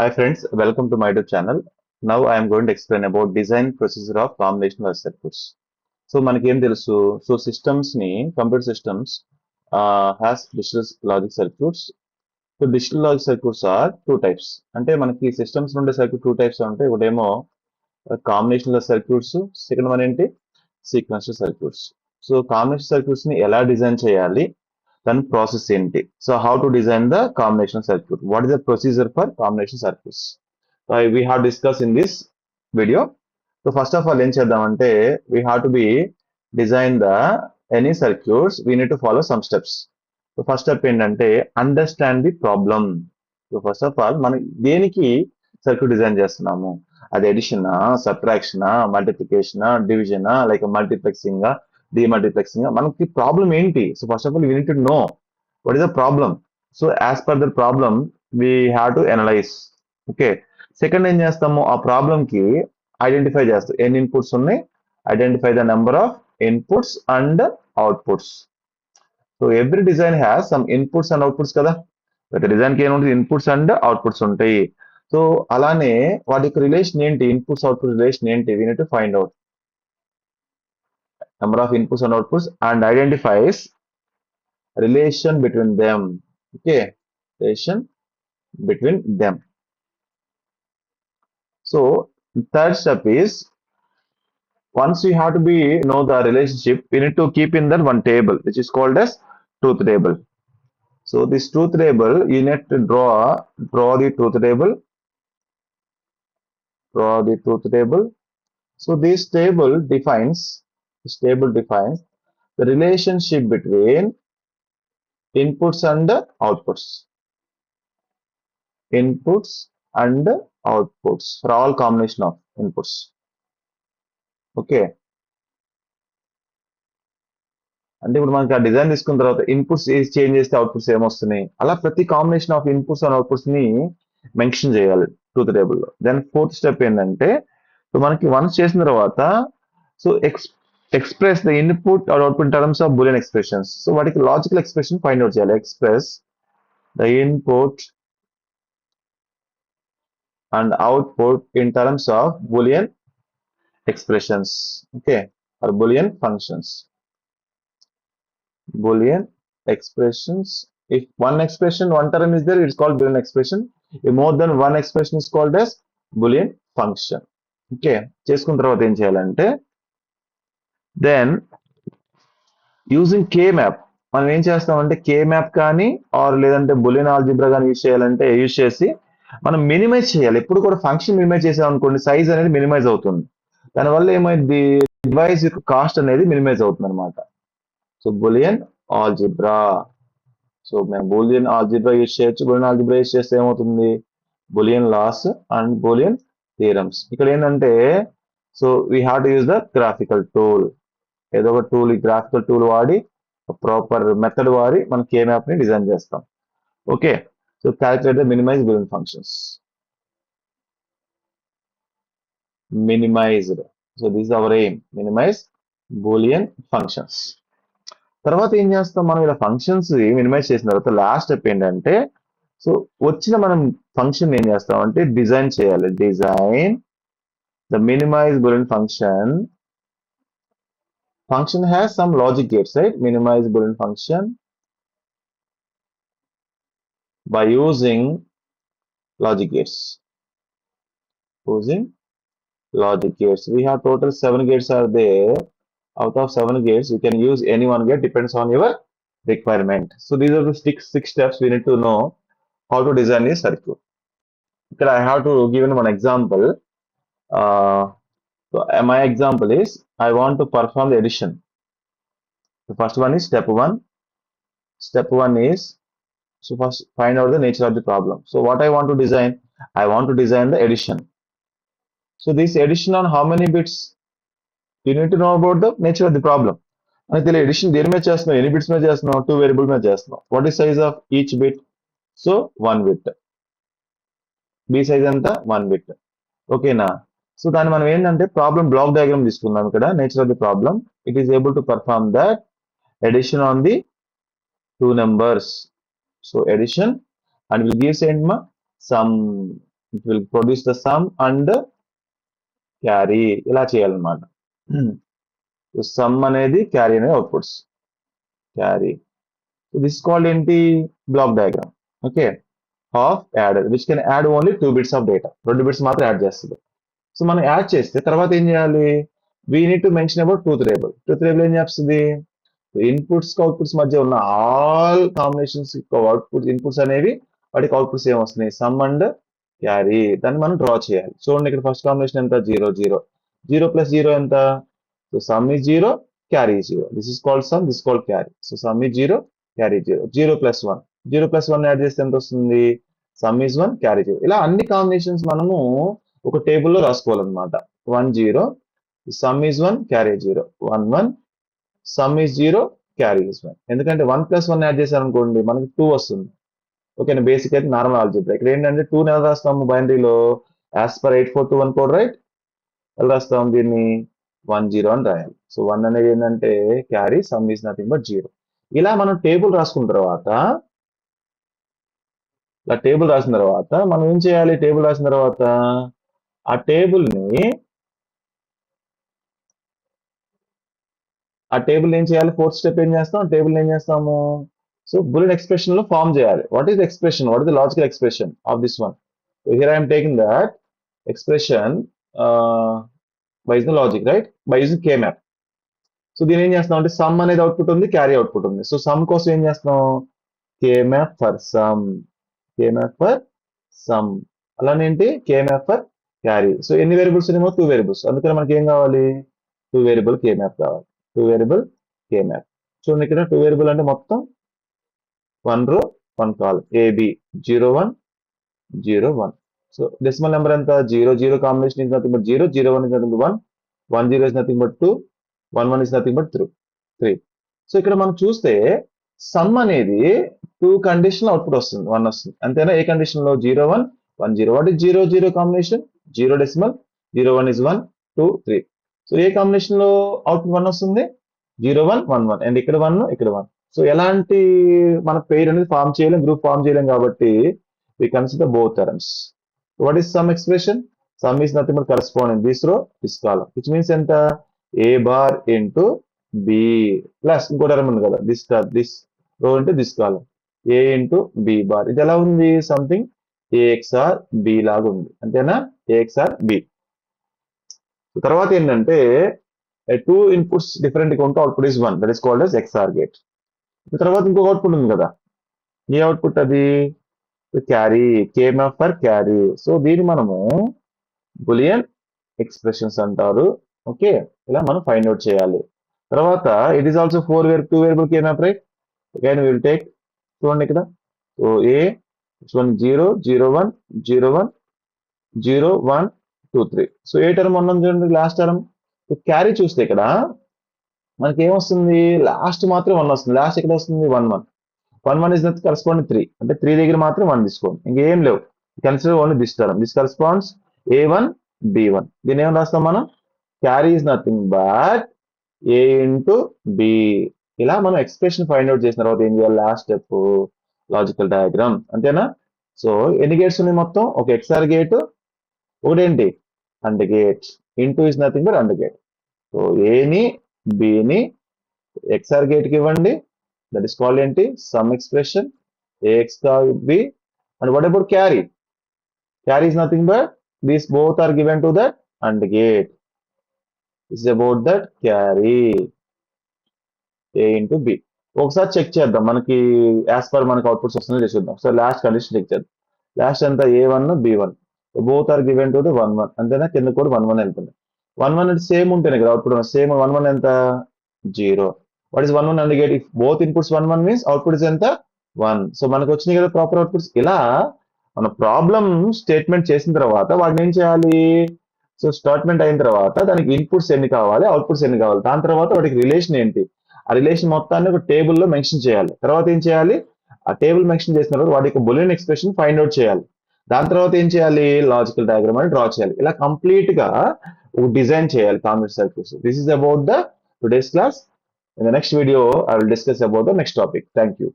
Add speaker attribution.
Speaker 1: Hi friends, welcome to my YouTube channel. Now I am going to explain about design procedure of combinational circuits. So మనకి ఏం తెలుసు? So systems ని computer systems has digital logic circuits. So digital logic circuits are two types. అంటే మనకి systems నుండి circuit two types ఉంటాయి. ఒకటేమో combinational circuits, second one ఏంటి sequential circuits. So combination circuits ని ఎలా డిజైన్ చేయాలి, దాని ప్రాసెస్ ఏంటి? So how to design the combination circuit, what is the procedure for combination circuits we have discussed in this video. So first of all ఏం చేద్దామంటే we have to be design the any circuits, we need to follow some steps. So first step ఏంటంటే understand the problem. So first of all మనం దేనికి circuit design చేస్తున్నాము, అది ఎడిషనా, సబ్ట్రాక్షనా, మల్టిప్లికేషనా, డివిజనా, like multiplexing, డిమల్టీప్లెక్సింగ్, మనకి problem ఏంటి? So first of all we need to know what is the problem. So as per the problem we have to analyse. Okay, second ఏం చేస్తాము, ఆ problem కి ఐడెంటిఫై చేస్తాం ఎన్ని ఇన్పుట్స్ ఉన్నాయి, identify the number of inputs and outputs. So every design has some inputs and outputs కదా. ప్రతి design కి ఏముంటుంది, ఇన్పుట్స్ అండ్ అవుట్పుట్స్ ఉంటాయి. సో అలానే వాటి యొక్క రిలేషన్ ఏంటి, ఇన్పుట్స్ అవుట్పుట్స్ రిలేషన్ ఏంటి, we need to find out number of inputs and outputs and identifies relation between them. Okay, relation between them. So third step is, once you have to be know the relationship, we need to keep in that one table which is called as truth table. So this truth table, you need to draw the truth table, so this table defines the relationship between inputs and outputs and outputs for all combination of inputs. Okay, అంటే ఇప్పుడు మనకి ఆ design తీసుకున్న తర్వాత inputs change చేస్తే outputs ఏమొస్తున్నాయి, అలా ప్రతి combination of inputs and outputs ని మెన్షన్ చేయాలి ట్రూత్ టేబుల్ లో. దెన్ ఫోర్త్ స్టెప్ ఏంటంటే, సో మనకి వన్స్ చేసిన తర్వాత so express the input are output terms of Boolean expressions. So వాటికి లాజికల్ ఎక్స్ప్రెషన్ ఫైండ్ అవుట్ చేయాలి. Express the input and output in terms of Boolean expressions, okay, or boolean functions. Boolean expressions, if one expression, one term is there, it's called boolean expression. If more than one expression is called as boolean function. Okay, చేసుకున్న తర్వాత ఏం చేయాలంటే, then using K map, మనం ఏం చేస్తామంటే K map కానీ are లేదంటే Boolean algebra కానీ యూజ్ చేసి మనం మినిమైజ్ చేయాలి. ఎప్పుడు కూడా ఫంక్షన్ మినిమైజ్ చేసాం అనుకోండి, సైజ్ అనేది మినిమైజ్ అవుతుంది. దానివల్ల ఏమైంది, డివైస్ యొక్క కాస్ట్ అనేది మినిమైజ్ అవుతుంది అనమాట. సో బూలియన్ ఆల్జిబ్రా, సో మేము బూలియన్ ఆల్జిబ్రా యూజ్ చేయొచ్చు. బూలియన్ ఆల్జిబ్రా యూజ్ చేస్తే ఏమవుతుంది, Boolean laws and Boolean theorems. ఇక్కడ ఏంటంటే, so we have to use the graphical tool. ఏదో ఒక టూల్, ఈ గ్రాఫికల్ టూల్ వాడి ప్రాపర్ మెథడ్ వాడి మనం కే మ్యాప్ ని డిజైన్ చేస్తాం. Okay, so calculate the minimize Boolean functions. Minimized, so this our aim, minimize Boolean functions. తర్వాత ఏం చేస్తాం, మనం ఇలా ఫంక్షన్స్ మినిమైజ్ చేసిన తర్వాత లాస్ట్ స్టెప్ ఏంటంటే, సో వచ్చిన మనం ఫంక్షన్ ఏం చేస్తాం అంటే డిజైన్ చేయాలి. Design the minimize Boolean function has some logic gates, right? Minimize boolean function by using logic gates. We have total 7 gates are there. Out of 7 gates, you can use any one gate, depends on your requirement. So these are the six steps we need to know how to design a circuit. Okay, I have to give you one example. So my example is, I want to perform the addition. The first one is step 1. Step 1 is, so first find out the nature of the problem. So what I want to design, I want to design the addition. So this addition on how many bits, you need to know about the nature of the problem. మనకి తెలియదు edition దేని మీద చేస్తున్నాం, ఎన్ని bits మీద చేస్తున్నాం, 2 variable మీద చేస్తున్నాం. What is size of each bit, so 1 bit. B size అంతా 1 బిట్. ఓకేనా. సో దాన్ని మనం ఏంటంటే ప్రాబ్లం బ్లాక్ డయాగ్రామ్ తీసుకుందాం. ఇక్కడ nature of the problem, it is able to perform that addition on the 2 numbers. So addition, and will give some it will produce the sum and carry ఇలా చేయాలన్నమాట. Some అనేది carry అనేది outputs carry. This called ఏంటి block diagram. Okay, of adder which can add only 2 bits of data. 2 bits మాత్రం add చేస్తుంది. So మనం add చేస్తే తర్వాత ఏం చేయాలి? We need to mention about truth table. Truth table ఏం చేస్తుంది? ఇన్పుట్స్ అవుట్పుట్స్ మధ్య ఉన్న ఆల్ కాంబినేషన్స్ అవుట్పుట్స్ ఇన్పుట్స్ అనేవి వాటికి అవుట్పుట్స్ ఏం వస్తున్నాయి? Some and carry. దాన్ని మనం డ్రా చేయాలి. చూడండి ఇక్కడ ఫస్ట్ కాంబినేషన్ ఎంత? 0 0. 0 ప్లస్ 0 ఎంత? So some is 0, carry is 0. This is called some, this called carry. So some is 0, carry 0. 0 plus 1. 0 plus 1 add చేస్తే ఎంత వస్తుంది? Some is 1, carry 0. ఇలా అన్ని కాంబినేషన్స్ మనము ఒక టేబుల్లో రాసుకోవాలన్నమాట. 1 0, some is 1, carry 0. 1 1, some is 0, carry is 1. ఎందుకంటే 1 ప్లస్ 1 యాడ్ చేశారనుకోండి మనకి 2 వస్తుంది. ఓకేనా, బేసిక్ అయితే నార్మల్ ఆల్జీబ్రా. ఇక్కడ ఏంటంటే 2 ఎలా రాస్తాము బైనరీలో? As per 8421 code, right? ఎలా రాస్తాం దీన్ని? 1 0 అని రాయాలి. సో 1 అనేది ఏంటంటే carry, some is nothing but 0. ఇలా మనం టేబుల్ రాసుకున్న తర్వాత మనం ఏం చేయాలి? టేబుల్ రాసిన తర్వాత ఆ టేబుల్ ఏం చేయాలి? ఫోర్త్ స్టెప్ ఏం చేస్తాం? టేబుల్ ఏం చేస్తాము? సో బులియన్ ఎక్స్ప్రెషన్ లో ఫార్మ్ చేయాలి. What is expression? What is the logical expression of this one? So here I'm taking that expression by using logic, right? By using K-map. So దీని ఏం చేస్తాం అంటే సమ్ అనేది output ఉంది, carry output ఉంది. So some కోసం ఏం చేస్తాం? K-map for sum, K-map for sum. అలానే ఏంటి? K-map for carry. సో ఎన్ని వేరియబుల్స్ ఏమో? 2 వేరియబుల్స్. అందుకని మనకి ఏం కావాలి? 2 వేరియబుల్ K-map కావాలి. 2 వేరియబుల్ K-map. చూడండి ఇక్కడ 2 వేరియబుల్ అంటే మొత్తం 1 రో 1 కాలం. AB 0 1 0 1. సో డెసిమల్ నెంబర్ ఎంత? 0 0 combination is nothing but 0, 0 1 is nothing but 1, 1 0 is nothing but 2, 1 1 is nothing but 3. So ఇక్కడ మనం చూస్తే సమ్ అనేది 2 కండిషన్ అవుట్పుట్ వస్తుంది, 1 వస్తుంది. అంతేనా? ఏ కండిషన్ లో? 0 1 1 0. What is 0 0 combination? 0 decimal, 0 1 is 1 2 3. So A combination లో అవుట్పుట్ 1 వస్తుంది? 0 1 1 1. అండ్ ఇక్కడ 1 ఇక్కడ 1. సో ఎలాంటి మన పేరు అనేది ఫామ్ చేయలేం, గ్రూప్ ఫామ్ చేయలేం కాబట్టి we consider both terms. What is sum expression? Sum is nothing but corresponding this row, this column, which means enta a bar into b plus ఇంకో టర్మ్ ఉంది కదా, this row into this column, a into b bar. ఇది ఎలా ఉంది? Something axr b లాగా ఉంది. అంతేనా? axr b. తర్వాత ఏంటంటే 2 ఇన్పుట్స్ డిఫరెంట్ గా ఉంటే output is 1, that is called as XOR gate. తర్వాత ఇంకొక అవుట్పుట్ ఉంది కదా, ఏ అవుట్పుట్ అది? Carry, K-map for carry. So దీన్ని మనము బులియన్ ఎక్స్ప్రెషన్స్ అంటారు. ఓకే, ఇలా మనం ఫైండ్ అవుట్ చేయాలి. తర్వాత it is also 2 variable K-map, right? Again will take, చూడండి ఇక్కడ. సో ఏ 0 0 1 0 1 0 1 2 3. సో ఏ టర్మ్ ఉన్నాం చూడండి, లాస్ట్ టర్మ్. క్యారీ చూస్తే ఇక్కడ మనకి ఏమొస్తుంది? లాస్ట్ మాత్రం 1 వస్తుంది. లాస్ట్ ఎక్కడ వస్తుంది? 1 1. 1 1 is nothing corresponding 3. అంటే 3 దగ్గర మాత్రం 1 తీసుకోండి, ఇంకేం లేవు. Consider only this term. This corresponds A1 B1. దీన్ని ఏం రాస్తాం మనం? Carry is nothing but A into B. ఇలా మనం ఎక్స్ప్రెషన్ ఫైండ్ అవుట్ చేసిన తర్వాత ఏం చేయాలి? Last step logical diagram. అంతేనా? సో ఎన్ని గేట్స్ ఉన్నాయి మొత్తం? ఒక XOR గేట్, ఒకటేంటి? AND gate. Into is nothing but AND gate. So ఏని బిని XOR గేట్ కి ఇవ్వండి. That is called ఏంటి? Sum expression. AX B. And what about carry? Carry is nothing but these both are given to that AND gate. This is about that carry. A into B. ఒకసారి check చేద్దాం, మనకి as per మనకి outputs వస్తున్నాయి చూద్దాం. So last condition check చేద్దాం. Last అంతా A1 B1. Both are given to the 1 1. అంతేనా? కింద కూడా 1 1 వెళ్తుంది. 1 1 అంటే సేమ్ ఉంటేనే కదా అవుట్పుట్ సేమ్. 1 1 ఎంత? 0. What is 1 1 AND gate? If both inputs 1 1 means output is ఎంత? 1. సో మనకు వచ్చినాయి కదా ప్రాపర్ అవుట్పుట్స్. ఇలా మన ప్రాబ్లం స్టేట్మెంట్ చేసిన తర్వాత వాటిని ఏం చేయాలి? సో స్టేట్మెంట్ అయిన తర్వాత దానికి ఇన్పుట్స్ ఎన్ని కావాలి, అవుట్పుట్స్ ఎన్ని కావాలి, దాని తర్వాత వాటికి రిలేషన్ ఏంటి, ఆ రిలేషన్ మొత్తాన్ని ఒక టేబుల్లో మెన్షన్ చేయాలి. తర్వాత ఏం చేయాలి? ఆ టేబుల్ మెన్షన్ చేసిన తర్వాత వాటి యొక్క బులియన్ ఎక్స్ప్రెషన్ ఫైండ్ అవుట్ చేయాలి. దాని తర్వాత ఏం చేయాలి? లాజికల్ డయాగ్రామ్ అని డ్రా చేయాలి. ఇలా కంప్లీట్ గా ఒక డిజైన్ చేయాలి combination circuits. This is about the today's class. In the next video, I will discuss about the next topic. Thank you.